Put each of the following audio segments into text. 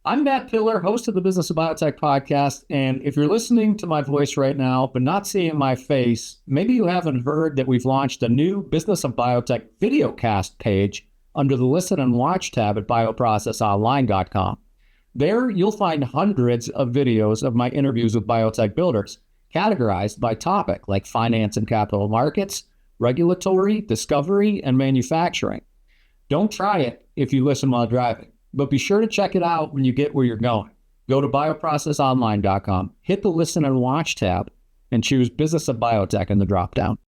I'm Matt Pillar, host of the Business of Biotech podcast. And if you're listening to my voice right now, but not seeing my face, maybe you haven't heard that we've launched a new Business of Biotech videocast page under the Listen and Watch tab at bioprocessonline.com. There, you'll find hundreds of videos of my interviews with biotech builders, categorized by topic like finance and capital markets, regulatory, discovery, and manufacturing. Don't try it if you listen while driving. But be sure to check it out when you get where you're going. Go to bioprocessonline.com, hit the Listen and Watch tab, and choose Business of Biotech in the dropdown.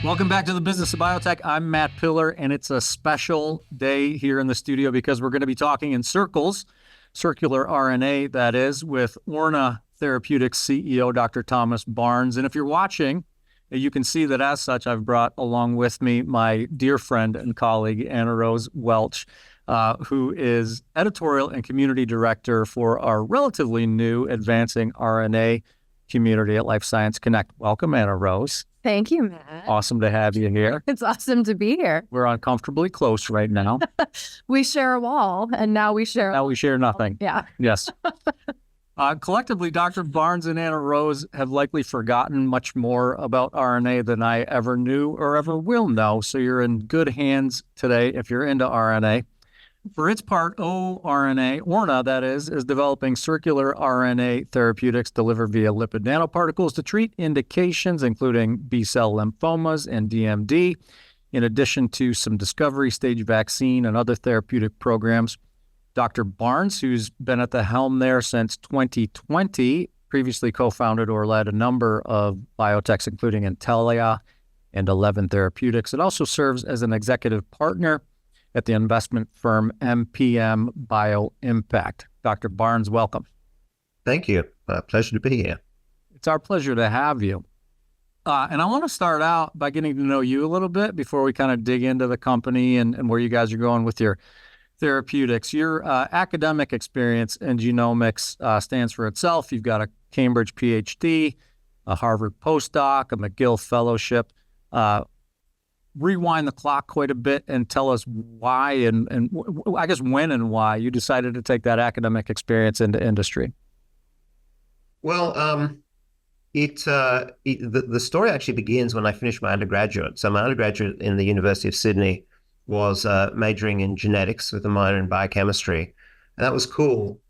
Welcome back to the Business of Biotech. I'm Matt Pillar, and it's a special day here in the studio because we're going to be talking in circles, circular RNA, that is, with Orna Therapeutics CEO, Dr. Thomas Barnes. And if you're watching, you can see that as such, I've brought along with me my dear friend and colleague, Anna Rose Welch, who is editorial and community director for our relatively new Advancing RNA community at Life Science Connect. Welcome, Anna Rose. Thank you, Matt. Awesome to have you here. It's awesome to be here. We're uncomfortably close right now. We share a wall, and now we share nothing. Yeah. Yes. Collectively, Dr. Barnes and Anna Rose have likely forgotten much more about RNA than I ever knew or ever will know. So you're in good hands today if you're into RNA. For its part, Orna, that is developing circular RNA therapeutics delivered via lipid nanoparticles to treat indications including B-cell lymphomas and DMD, in addition to some discovery stage vaccine and other therapeutic programs. Dr. Barnes, who's been at the helm there since 2020, previously co-founded or led a number of biotechs, including Intellia and 11 Therapeutics. It also serves as an executive partner at the investment firm MPM BioImpact. Dr. Barnes, welcome. Thank you. Pleasure to be here. It's our pleasure to have you. And I want to start out by getting to know you a little bit before we kind of dig into the company and where you guys are going with your therapeutics. Your academic experience in genomics stands for itself. You've got a Cambridge PhD, a Harvard postdoc, a McGill fellowship. Rewind the clock quite a bit and tell us why and I guess when and why you decided to take that academic experience into industry. Well, the story actually begins when I finished my undergraduate. So my undergraduate in the University of Sydney was majoring in genetics with a minor in biochemistry. And that was cool.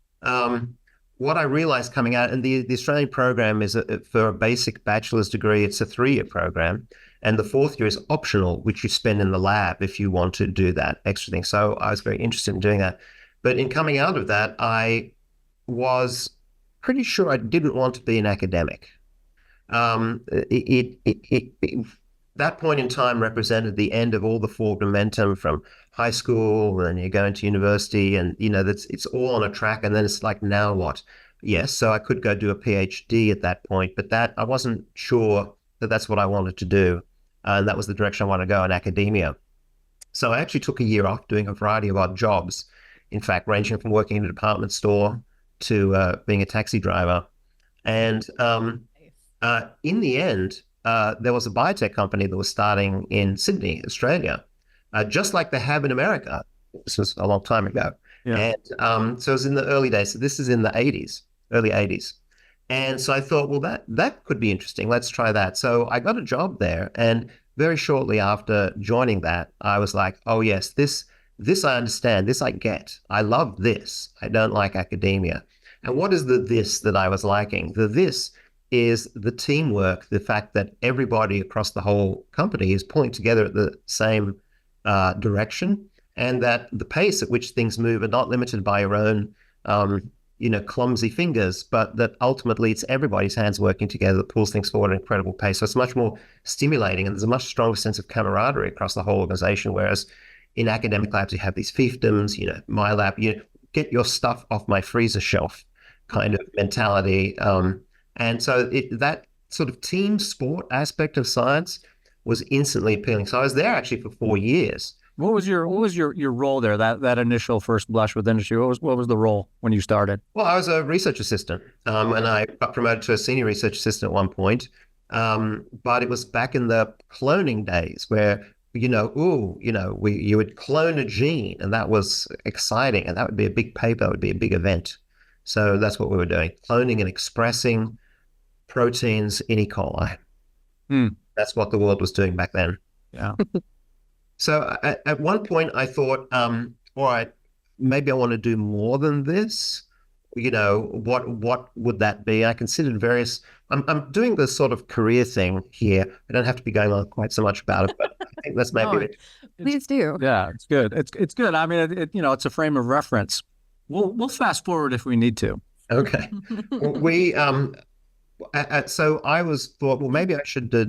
What I realized coming out, and the Australian program is for a basic bachelor's degree, it's a 3-year program. And the 4th year is optional, which you spend in the lab if you want to do that extra thing. So I was very interested in doing that. But in coming out of that, I was pretty sure I didn't want to be an academic. That point in time represented the end of all the forward momentum from high school, and you go into university, and it's all on a track, and then it's like, now what? Yes, so I could go do a PhD at that point, but that I wasn't sure that that's what I wanted to do, and that was the direction I wanted to go in academia. So I actually took a year off doing a variety of odd jobs, in fact, ranging from working in a department store to being a taxi driver. And in the end, there was a biotech company that was starting in Sydney, Australia, just like they have in America. This was a long time ago. Yeah. And so it was in the early days. So this is in the early 80s. And so I thought, well, that could be interesting. Let's try that. So I got a job there. And very shortly after joining that, I was like, oh, yes, this I understand. This I get. I love this. I don't like academia. And what is the this that I was liking? The this is the teamwork, the fact that everybody across the whole company is pulling together at the same direction, and that the pace at which things move are not limited by your own, clumsy fingers, but that ultimately it's everybody's hands working together that pulls things forward at an incredible pace. So it's much more stimulating, and there's a much stronger sense of camaraderie across the whole organization, whereas in academic labs, you have these fiefdoms, my lab, get your stuff off my freezer shelf kind of mentality. And so that sort of team sport aspect of science was instantly appealing. So I was there actually for 4 years. What was your role there? That initial first blush with industry. What was the role when you started? Well, I was a research assistant, and I got promoted to a senior research assistant at one point. But it was back in the cloning days where you would clone a gene, and that was exciting, and that would be a big paper, it would be a big event. So that's what we were doing, cloning and expressing proteins in E. coli. Hmm. That's what the world was doing back then. Yeah. So at one point I thought, all right, maybe I want to do more than this. What would that be? I considered various. I'm doing this sort of career thing here. I don't have to be going on quite so much about it, but I think that's maybe it. Please do. Yeah, it's good. It's good. I mean, it's a frame of reference. We'll fast forward if we need to. Okay. So I thought, well, maybe I should go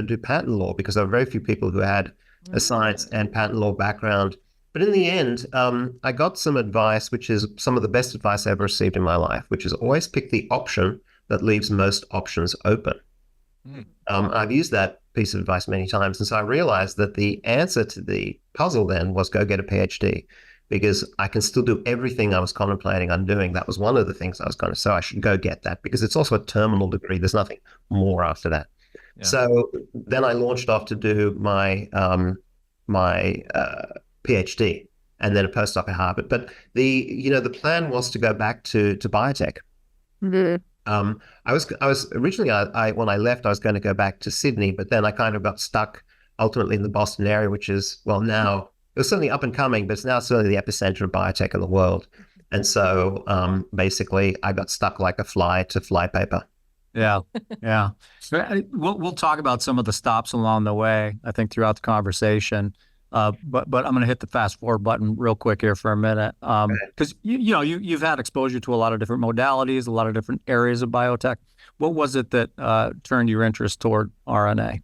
do patent law, because there are very few people who had a science and patent law background. But in the end, I got some advice, which is some of the best advice I ever received in my life, which is always pick the option that leaves most options open. I've used that piece of advice many times. And so I realized that the answer to the puzzle then was go get a PhD, because I can still do everything I was contemplating on doing. That was one of the things I was going to, so I should go get that, because it's also a terminal degree. There's nothing more after that. Yeah. So then I launched off to do my PhD and then a postdoc at Harvard. But the plan was to go back to biotech. Mm-hmm. I was originally, when I left, I was going to go back to Sydney, but then I kind of got stuck ultimately in the Boston area, which is, well, now it was certainly up and coming, but it's now certainly the epicenter of biotech in the world. And so basically I got stuck like a fly to flypaper. Yeah. Yeah. We'll talk about some of the stops along the way, I think, throughout the conversation. But I'm going to hit the fast forward button real quick here for a minute. Because you've had exposure to a lot of different modalities, a lot of different areas of biotech. What was it that turned your interest toward RNA?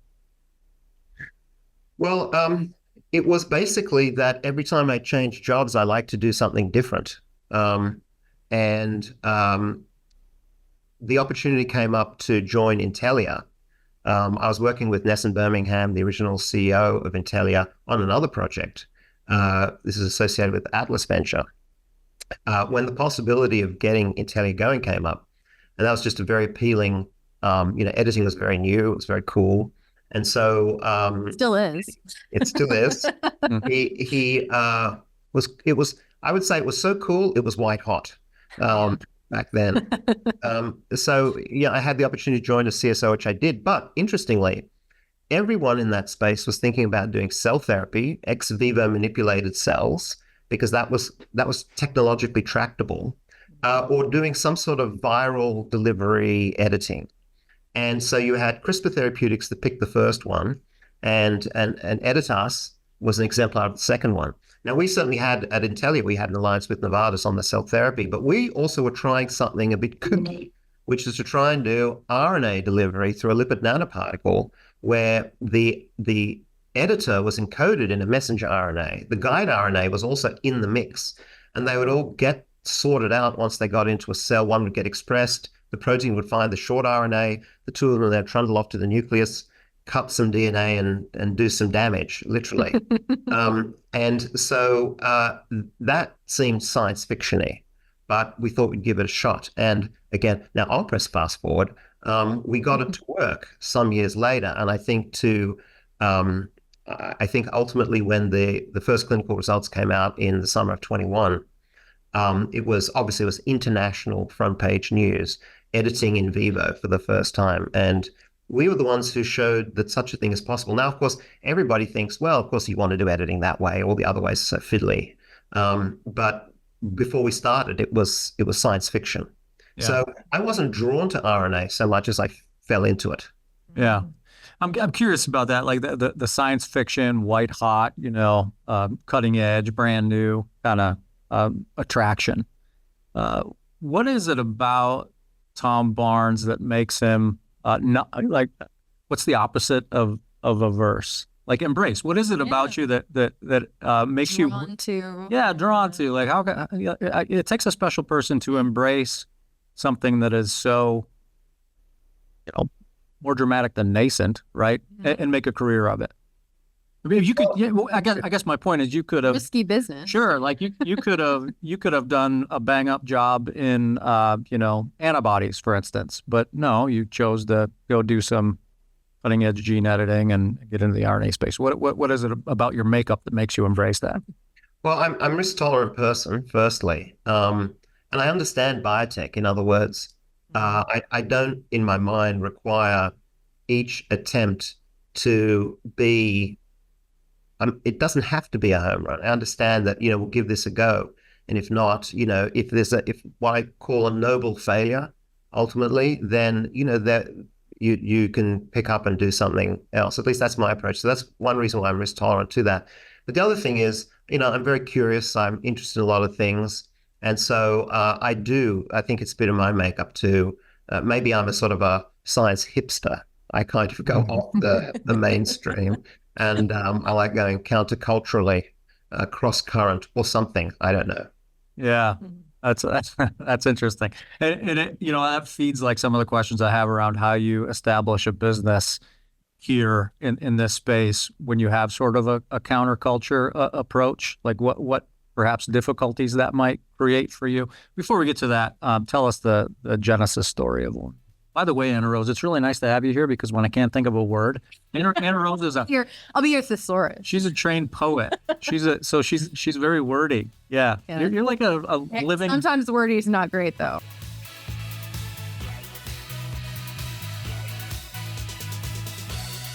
Well, it was basically that every time I changed jobs, I liked to do something different. The opportunity came up to join Intellia. I was working with Nessun Birmingham, the original CEO of Intellia, on another project. This is associated with Atlas Venture. When the possibility of getting Intellia going came up, and that was just a very appealing, editing was very new, it was very cool. And so still is. It still is. I would say it was so cool, it was white hot back then. So I had the opportunity to join as CSO, which I did. But interestingly, everyone in that space was thinking about doing cell therapy, ex vivo manipulated cells, because that was technologically tractable, or doing some sort of viral delivery editing. And so you had CRISPR Therapeutics that picked the first one, and Editas was an exemplar of the second one. Now, we certainly had, at Intellia, we had an alliance with Novartis on the cell therapy, but we also were trying something a bit kooky, which is to try and do RNA delivery through a lipid nanoparticle, where the editor was encoded in a messenger RNA. The guide RNA was also in the mix, and they would all get sorted out once they got into a cell. One would get expressed, the protein would find the short RNA, the two of them would then trundle off to the nucleus, cut some DNA and do some damage, literally. And so that seemed science fiction-y, but we thought we'd give it a shot. And again, now I'll press fast forward. We got it to work some years later. And I think ultimately when the first clinical results came out in the summer of 21, it was international front page news, editing in vivo for the first time. And we were the ones who showed that such a thing is possible. Now, of course, everybody thinks, well, of course you want to do editing that way. All the other ways are so fiddly. But before we started, it was science fiction. Yeah. So I wasn't drawn to RNA so much as I fell into it. Yeah. I'm curious about that, like the science fiction, white hot, cutting edge, brand new kind of attraction. What is it about Tom Barnes that makes him not like? What's the opposite of averse? Like embrace. What is it about you that makes you drawn to? Yeah, drawn to. Like how it takes a special person to embrace something that is so, more dramatic than nascent, right? Mm-hmm. And make a career of it. I mean, you could. Yeah, well, I guess my point is you could have risky business. Sure, like you could have done a bang up job in antibodies, for instance. But no, you chose to go do some cutting edge gene editing and get into the RNA space. What is it about your makeup that makes you embrace that? Well, I'm a risk tolerant person, firstly, and I understand biotech. In other words, I don't, in my mind, require each attempt to be. It doesn't have to be a home run. I understand that, we'll give this a go, and if not, if what I call a noble failure, ultimately, then that you can pick up and do something else. At least that's my approach. So that's one reason why I'm risk tolerant to that. But the other thing is, I'm very curious. I'm interested in a lot of things. And so I think it's a bit of my makeup too. Maybe I'm a sort of a science hipster. I kind of go off the mainstream, and I like going counterculturally, cross current or something. I don't know. Yeah, that's interesting. And it, that feeds like some of the questions I have around how you establish a business here in this space when you have sort of a counterculture approach, like what perhaps difficulties that might create for you. Before we get to that, tell us the genesis story of one. By the way, Anna Rose, it's really nice to have you here because when I can't think of a word, Anna Rose is I'll be your thesaurus. She's a trained poet. She's very wordy. Yeah. You're like a living. Sometimes wordy is not great though.